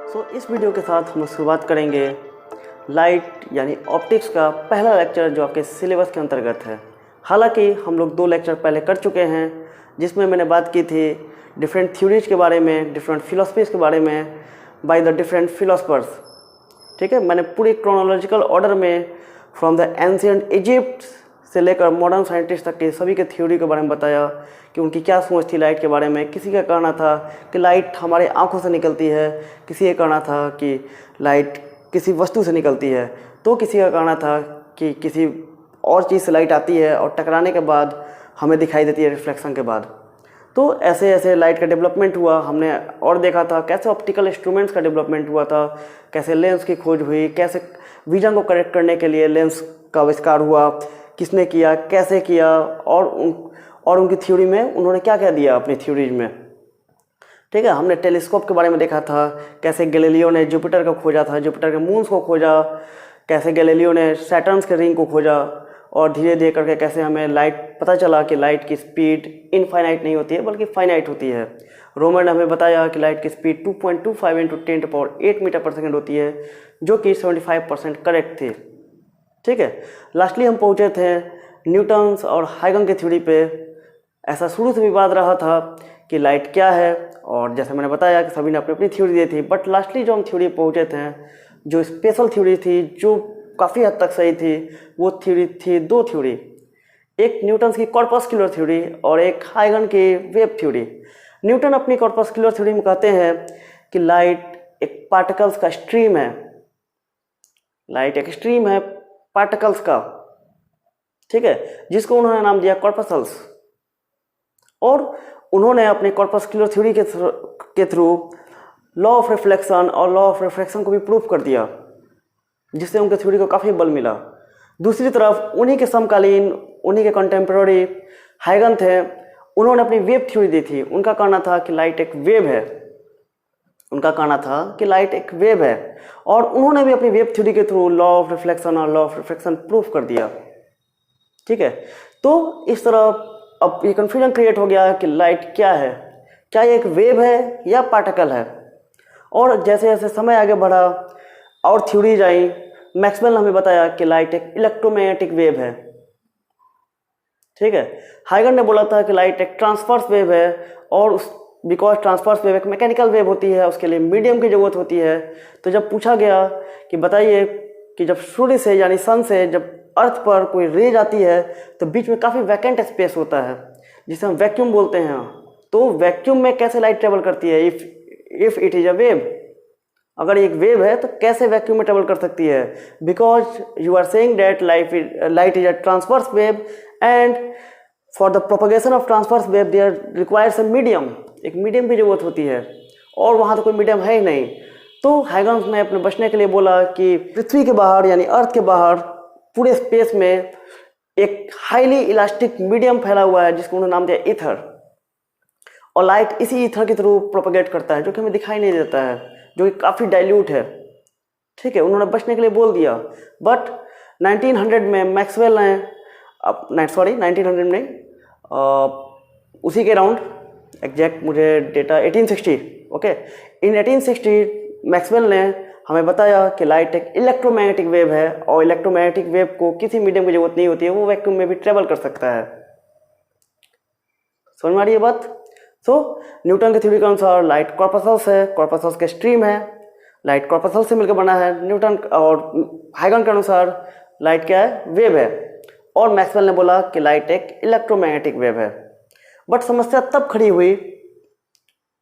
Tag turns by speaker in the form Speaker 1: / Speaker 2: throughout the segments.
Speaker 1: इस वीडियो के साथ हम शुरुआत करेंगे लाइट यानी ऑप्टिक्स का पहला लेक्चर जो आपके सिलेबस के अंतर्गत है। हालांकि हम लोग 2 लेक्चर पहले कर चुके हैं जिसमें मैंने बात की थी डिफरेंट थ्योरीज के बारे में, डिफरेंट फिलोसफीज़ के बारे में बाय द डिफरेंट फिलोसफर्स। ठीक है, मैंने पूरी क्रोनोलॉजिकल ऑर्डर में फ्रॉम द एंशिएंट इजिप्ट से लेकर मॉडर्न साइंटिस्ट तक के सभी के थ्योरी के बारे में बताया कि उनकी क्या सोच थी लाइट के बारे में। किसी का कहना था कि लाइट हमारे आंखों से निकलती है, किसी का कहना था कि लाइट किसी वस्तु से निकलती है, तो किसी का कहना था कि किसी और चीज़ से लाइट आती है और टकराने के बाद हमें दिखाई देती है रिफ्लेक्शन के बाद। तो ऐसे ऐसे लाइट का डेवलपमेंट हुआ। हमने और देखा था कैसे ऑप्टिकल इंस्ट्रूमेंट्स का डेवलपमेंट हुआ था, कैसे लेंस की खोज हुई, कैसे विजन को करेक्ट करने के लिए लेंस का आविष्कार हुआ, किसने किया, कैसे किया, और उनकी थ्योरी में उन्होंने क्या क्या दिया अपनी थ्योरीज में। ठीक है, हमने टेलीस्कोप के बारे में देखा था, कैसे गैलीलियो ने जुपिटर को खोजा था, जुपिटर के मून्स को खोजा, कैसे गैलीलियो ने सैटर्न्स के रिंग को खोजा, और धीरे धीरे करके कैसे हमें लाइट पता चला कि लाइट की स्पीड इनफाइनाइट नहीं होती है बल्कि फाइनाइट होती है। रोमन ने हमें बताया कि लाइट की स्पीड 2.25 × 10⁸ मीटर पर सेकेंड होती है, जो कि 75% करेक्ट थी। ठीक है, लास्टली हम पहुंचे थे न्यूटन्स और हाइगन की थ्योरी पे। ऐसा शुरू से विवाद रहा था कि लाइट क्या है, और जैसे मैंने बताया कि सभी ने अपनी अपनी थ्योरी दी थी, बट लास्टली जो हम थ्योरी पहुंचे थे, जो स्पेशल थ्योरी थी, जो काफ़ी हद तक सही थी, वो थ्योरी थी 2 थ्योरी। एक न्यूटन्स की कॉर्पस्कुलर थ्योरी और एक हाइगन की वेव थ्योरी। न्यूटन अपनी कॉर्पस्कुलर थ्योरी में कहते हैं कि लाइट एक पार्टिकल्स का स्ट्रीम है। लाइट एक स्ट्रीम है पार्टिकल्स का, ठीक है, जिसको उन्होंने नाम दिया कॉर्पसल्स। और उन्होंने अपने कॉर्पस्कुलर थ्योरी के थ्रू लॉ ऑफ रिफ्लेक्शन और लॉ ऑफ रिफ्रैक्शन को भी प्रूव कर दिया, जिससे उनके थ्योरी को काफ़ी बल मिला। दूसरी तरफ उन्हीं के समकालीन, उन्हीं के कंटेम्प्रेरी हाइगन थे, उन्होंने अपनी वेव थ्योरी दी थी। उनका कहना था कि लाइट एक वेव है, और उन्होंने भी अपनी वेव थ्योरी के थ्रू लॉ ऑफ रिफ्लेक्शन और लॉ ऑफ रिफ्रैक्शन प्रूफ कर दिया। ठीक है, तो इस तरह अब ये कन्फ्यूजन क्रिएट हो गया कि लाइट क्या है, क्या ये एक वेव है या पार्टिकल है। और जैसे जैसे समय आगे बढ़ा और थ्योरीज आई, मैक्सवेल ने हमें बताया कि लाइट एक इलेक्ट्रोमैग्नेटिक वेव है। ठीक है, हाइगन ने बोला था कि लाइट एक ट्रांसवर्स वेव है, और बिकॉज ट्रांसवर्स वेव एक मैकेनिकल वेव होती है, उसके लिए मीडियम की जरूरत होती है। तो जब पूछा गया कि बताइए कि जब सूर्य से यानी सन से जब अर्थ पर कोई रेज आती है तो बीच में काफ़ी वैकेंट स्पेस होता है जिसे हम वैक्यूम बोलते हैं। तो वैक्यूम में कैसे लाइट ट्रेवल करती है? If it is a wave, अगर एक वेव है तो कैसे वैक्यूम में ट्रेवल कर सकती है? Because you are saying that light is a transverse wave, and for the propagation of transverse wave there requires a medium. एक मीडियम की जरूरत होती है, और वहाँ तो कोई मीडियम है ही नहीं। तो हाइगन ने अपने बचने के लिए बोला कि पृथ्वी के बाहर यानी अर्थ के बाहर पूरे स्पेस में एक हाईली इलास्टिक मीडियम फैला हुआ है, जिसको उन्होंने नाम दिया ईथर, और लाइट इसी ईथर के थ्रू प्रोपगेट करता है, जो कि हमें दिखाई नहीं देता है, जो कि काफ़ी डाइल्यूट है। ठीक है, उन्होंने बचने के लिए बोल दिया। बट 1900 में मैक्सवेल ने 1900 में उसी के अराउंड, एग्जैक्ट मुझे डेटा 1860, ओके, इन 1860 मैक्सवेल ने हमें बताया कि लाइट एक इलेक्ट्रोमैग्नेटिक वेव है, और इलेक्ट्रोमैग्नेटिक वेव को किसी मीडियम की जरूरत नहीं होती है, वो वैक्यूम में भी ट्रेवल कर सकता है। समझ में आ रही है बात? सो न्यूटन की थ्योरी के अनुसार लाइट कॉर्पसल्स है, कॉर्पसल्स के स्ट्रीम है, लाइट कॉर्पसल्स से मिलकर बना है। न्यूटन और हाइगन के अनुसार लाइट क्या है? वेव है, और मैक्सवेल ने बोला कि लाइट एक इलेक्ट्रोमैग्नेटिक वेव है। बट समस्या तब खड़ी हुई,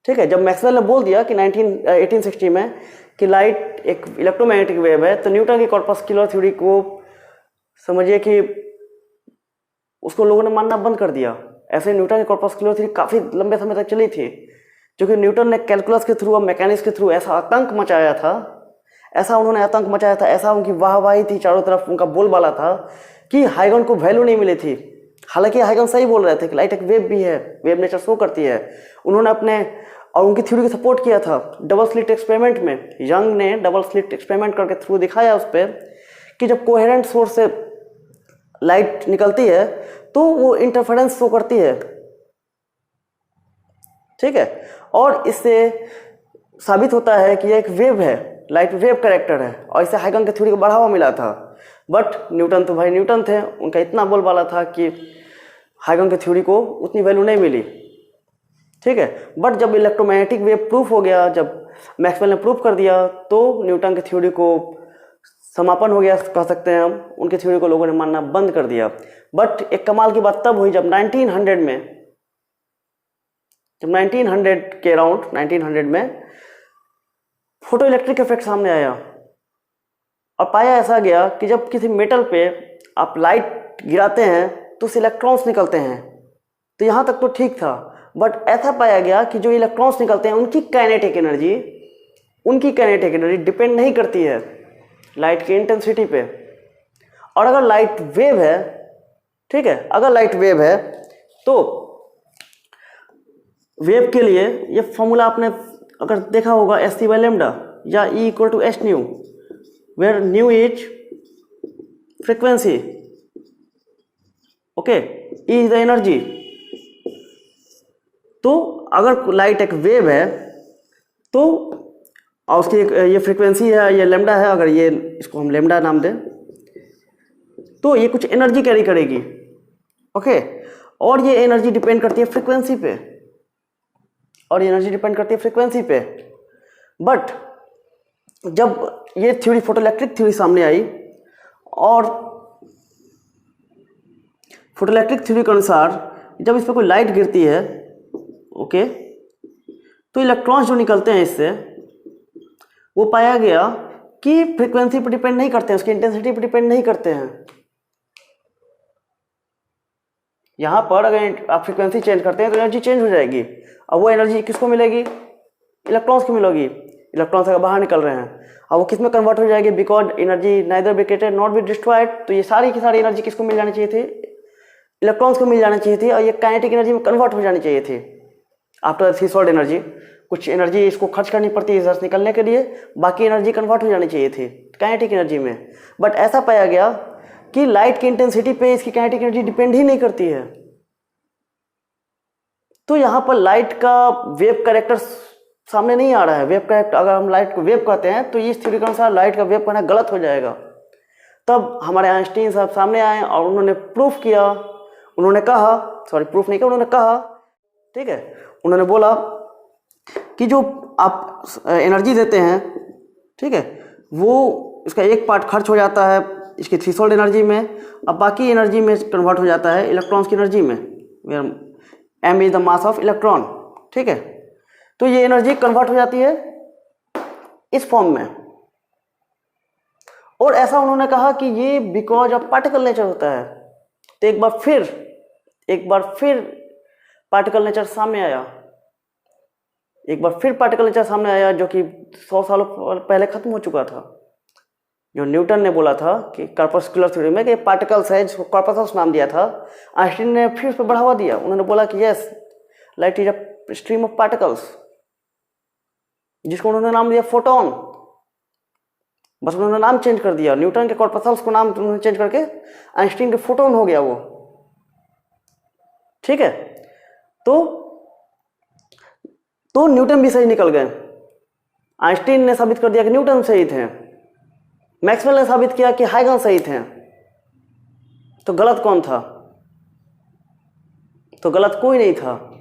Speaker 1: ठीक है, जब मैक्सवेल ने बोल दिया कि 1860 में कि लाइट एक इलेक्ट्रोमैग्नेटिक वेव है, तो न्यूटन की कॉर्पस्कुलर थ्योरी को समझिए कि उसको लोगों ने मानना बंद कर दिया। ऐसे न्यूटन की कॉर्पस्कुलर थ्योरी काफ़ी लंबे समय तक चली थी, क्योंकि न्यूटन ने कैलकुलस के थ्रू और मैकेनिक्स के थ्रू ऐसा आतंक मचाया था, ऐसा उनकी वाहवाही थी, चारों तरफ उनका बोलबाला था कि हाइगन को वैल्यू नहीं मिली थी। हालांकि हाइगन सही बोल रहे थे कि लाइट एक वेव भी है, वेव नेचर शो करती है। उन्होंने अपने और उनकी थ्योरी को सपोर्ट किया था डबल स्लिट एक्सपेरिमेंट में। यंग ने डबल स्लिट एक्सपेरिमेंट करके थ्रू दिखाया उस पर कि जब कोहेरेंट सोर्स से लाइट निकलती है तो वो इंटरफेरेंस शो करती है। ठीक है, और इससे साबित होता है कि ये एक वेव है, लाइट वेव कैरेक्टर है, और इसे हाइगन के थ्योरी को बढ़ावा मिला था। बट न्यूटन तो भाई न्यूटन थे, उनका इतना बोलबाला था कि हाइगन के थ्योरी को उतनी वैल्यू नहीं मिली। ठीक है, बट जब इलेक्ट्रोमैग्नेटिक वेव प्रूफ हो गया, जब मैक्सवेल ने प्रूफ कर दिया, तो न्यूटन की थ्योरी को समापन हो गया कह सकते हैं हम। उनकी थ्योरी को लोगों ने मानना बंद कर दिया। बट एक कमाल की बात तब हुई जब 1900 के अराउंड 1900 में फोटो इलेक्ट्रिक इफेक्ट सामने आया, और पाया ऐसा गया कि जब किसी मेटल पे आप लाइट गिराते हैं तो उससे इलेक्ट्रॉन्स निकलते हैं। तो यहाँ तक तो ठीक था, बट ऐसा पाया गया कि जो इलेक्ट्रॉन्स निकलते हैं उनकी काइनेटिक एनर्जी डिपेंड नहीं करती है लाइट की इंटेंसिटी पे। और अगर लाइट वेव है, ठीक है, अगर लाइट वेव है तो वेव के लिए ये फॉर्मूला आपने अगर देखा होगा, SC/λ या E = h nu, where nu is frequency, okay, E is the energy. तो अगर लाइट एक वेव है तो और उसकी एक ये फ्रीक्वेंसी है, ये लैम्डा है, अगर ये इसको हम लैम्डा नाम दें तो ये कुछ एनर्जी कैरी करेगी, ओके, और ये एनर्जी डिपेंड करती है फ्रीक्वेंसी पे, बट जब ये थ्योरी फोटोइलेक्ट्रिक थ्योरी सामने आई, और फोटोइलेक्ट्रिक थ्योरी के अनुसार जब इस पर कोई लाइट गिरती है, ओके, तो इलेक्ट्रॉन्स जो निकलते हैं इससे, वो पाया गया कि फ्रीक्वेंसी पर डिपेंड नहीं करते हैं, उसकी इंटेंसिटी पर डिपेंड नहीं करते हैं। यहाँ पर अगर आप फ्रीक्वेंसी चेंज करते हैं तो एनर्जी चेंज हो जाएगी, और वो एनर्जी किसको मिलेगी? इलेक्ट्रॉन्स को मिलेगी। इलेक्ट्रॉन्स अगर बाहर निकल रहे हैं, और वो किस में कन्वर्ट हो जाएगी? Because energy neither be created not be destroyed. तो ये सारी की सारी एनर्जी किसको मिल जानी चाहिए थी? इलेक्ट्रॉन्स को मिल जानी चाहिए थी, और ये काइनेटिक एनर्जी में कन्वर्ट हो जानी चाहिए थी। आफ्टर थ्रेशोल्ड एनर्जी, कुछ एनर्जी इसको खर्च करनी पड़ती है इधर से निकलने के लिए, बाकी एनर्जी कन्वर्ट हो जानी चाहिए थी काइनेटिक एनर्जी में। बट ऐसा पाया गया कि लाइट की इंटेंसिटी पे इसकी काइनेटिक एनर्जी डिपेंड ही नहीं करती है। तो यहाँ पर लाइट का वेव कैरेक्टर सामने नहीं आ रहा है। वेव कैरेक्टर, अगर हम लाइट को वेव कहते हैं तो इस थ्योरी के अनुसार लाइट का वेव कहना गलत हो जाएगा। तब हमारे आइंस्टीन साहब सामने आए और उन्होंने प्रूफ किया, उन्होंने कहा, सॉरी प्रूफ नहीं किया, उन्होंने कहा, ठीक है, उन्होंने बोला कि जो आप एनर्जी देते हैं, ठीक है, वो इसका एक पार्ट खर्च हो जाता है इसकी थ्रेशोल्ड एनर्जी में, अब बाकी एनर्जी में कन्वर्ट हो जाता है इलेक्ट्रॉन्स की एनर्जी में। m is the mass of electron, ठीक है। तो ये एनर्जी कन्वर्ट हो जाती है इस फॉर्म में, और ऐसा उन्होंने कहा कि ये बिकॉज ऑफ पार्टिकल नेचर होता है। तो एक बार फिर पार्टिकल नेचर सामने आया, जो कि 100 सालों पहले खत्म हो चुका था। जो न्यूटन ने बोला था कि कॉर्पस्कुलर थ्योरी में कि पार्टिकल्स है, जिसको कॉर्पसल्स नाम दिया था, आइंस्टीन ने फिर उस पर बढ़ावा दिया। उन्होंने बोला कि yes, light is a stream of particles, जिसको उन्होंने नाम दिया फोटोन। बस उन्होंने नाम चेंज कर दिया, न्यूटन के कॉर्पसल्स को नाम उन्होंने चेंज करके आइंस्टीन के फोटोन हो गया वो, ठीक है। तो न्यूटन भी सही निकल गए। आइंस्टीन ने साबित कर दिया कि न्यूटन सही थे, मैक्सवेल ने साबित किया कि हाइगन सही थे। तो गलत कौन था? तो गलत कोई नहीं था।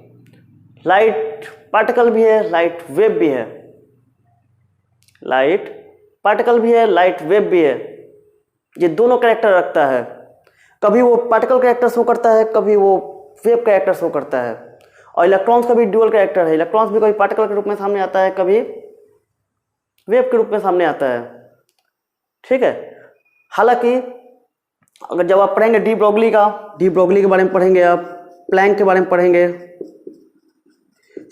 Speaker 1: लाइट पार्टिकल भी है, लाइट वेव भी है। लाइट पार्टिकल भी है, लाइट वेव भी है। ये दोनों कैरेक्टर रखता है। कभी वो पार्टिकल कैरेक्टर शो करता है, कभी वो वेव कैरेक्टर शो करता है। और इलेक्ट्रॉन्स का भी ड्यूअल कैरेक्टर है। इलेक्ट्रॉन्स भी कभी पार्टिकल के रूप में सामने आता है, कभी वेव के रूप में सामने आता है, ठीक है। हालांकि अगर जब आप पढ़ेंगे डी ब्रोगली के बारे में पढ़ेंगे, आप प्लैंक के बारे में पढ़ेंगे,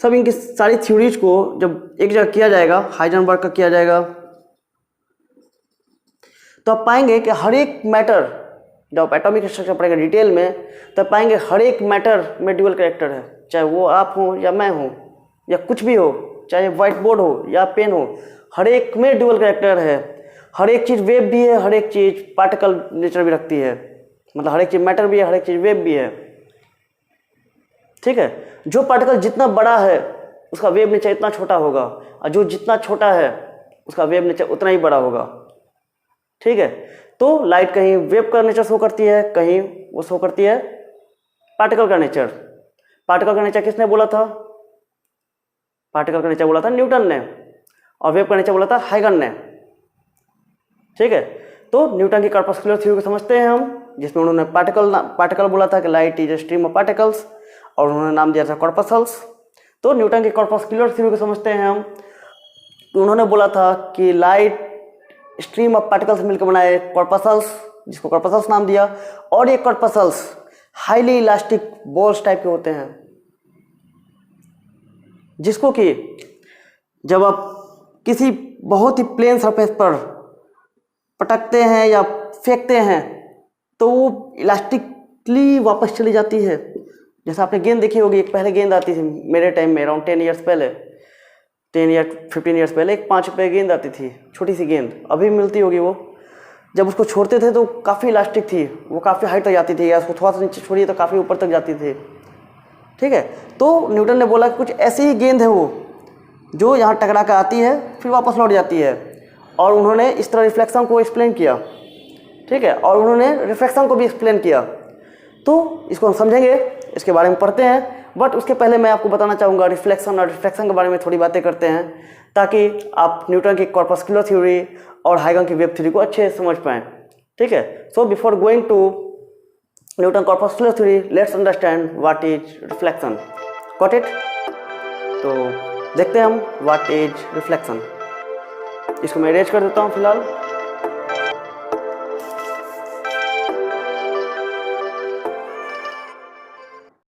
Speaker 1: सब इनकी सारी थ्योरीज को जब एक जगह किया जाएगा, हाइजेनबर्ग का किया जाएगा, तो आप पाएंगे कि हर एक मैटर, जब आप एटॉमिक स्ट्रक्चर पढ़ेंगे डिटेल में, तब पाएंगे हर एक मैटर में ड्यूअल कैरेक्टर है। चाहे वो आप हो या मैं हूँ या कुछ भी हो, चाहे व्हाइट बोर्ड हो या पेन हो, हर एक में ड्यूअल कैरेक्टर है। हर एक चीज़ वेव भी है, हर एक चीज़ पार्टिकल नेचर भी रखती है। मतलब हर एक चीज़ मैटर भी है, हर एक चीज़ वेव भी है, ठीक है। जो पार्टिकल जितना बड़ा है उसका वेव नेचर इतना छोटा होगा, और जो जितना छोटा है उसका वेव नेचर उतना ही बड़ा होगा। ठीक है, तो लाइट कहीं वेव का नेचर शो करती है, कहीं वो शो करती है पार्टिकल का नेचर। पार्टिकल का नेचर किसने बोला था? पार्टिकल का नेचर बोला था न्यूटन ने, और वेव का नेचर बोला था हाइगन ने। ठीक है, तो न्यूटन की कॉर्पस्कुलर थ्योरी को समझते हैं हम, जिसमें उन्होंने पार्टिकल बोला था कि light is a stream of particles, और उन्होंने नाम दिया था कॉर्पसल्स। तो न्यूटन की कॉर्पस्कुलर थ्योरी को समझते हैं हम, तो उन्होंने बोला था कि लाइट स्ट्रीम ऑफ पार्टिकल्स मिलकर बनाए कॉर्पसल्स, जिसको कॉर्पसल्स नाम दिया। और ये corpuscles highly elastic balls type के होते हैं, जिसको कि जब आप किसी बहुत ही प्लेन सरफेस पर पटकते हैं या फेंकते हैं तो वो इलास्टिकली वापस चली जाती है। जैसा आपने गेंद देखी होगी, एक पहले गेंद आती थी मेरे टाइम में, अराउंड 10 ईयर्स पहले, 10 या 15 ईयर्स पहले, एक 5 रुपये गेंद आती थी, छोटी सी गेंद, अभी मिलती होगी वो। जब उसको छोड़ते थे तो काफ़ी इलास्टिक थी, वो काफ़ी हाइट तक जाती थी, या उसको थोड़ा सा नीचे छोड़िए तो काफ़ी ऊपर तक जाती थी। ठीक है, तो न्यूटन ने बोला कि कुछ ऐसी ही गेंद है वो, जो यहाँ टकरा कर आती है फिर वापस लौट जाती है, और उन्होंने इस तरह रिफ्लेक्शन को एक्सप्लेन किया। ठीक है, और उन्होंने रिफ्लेक्शन को भी एक्सप्लेन किया। तो इसको हम समझेंगे, इसके बारे में पढ़ते हैं, बट उसके पहले मैं आपको बताना चाहूँगा रिफ्लेक्शन और रिफ्रैक्शन के बारे में थोड़ी बातें करते हैं, ताकि आप न्यूटन की कॉर्पस्कुलर थ्योरी और हाइगन की वेव थ्योरी को अच्छे से समझ पाएँ। ठीक है, so before going to Newton corpuscular theory, let's understand what is reflection. Got it? तो देखते हैं हम व्हाट इज रिफ्लेक्शन। इसको मैं इरेज कर देता हूँ फिलहाल।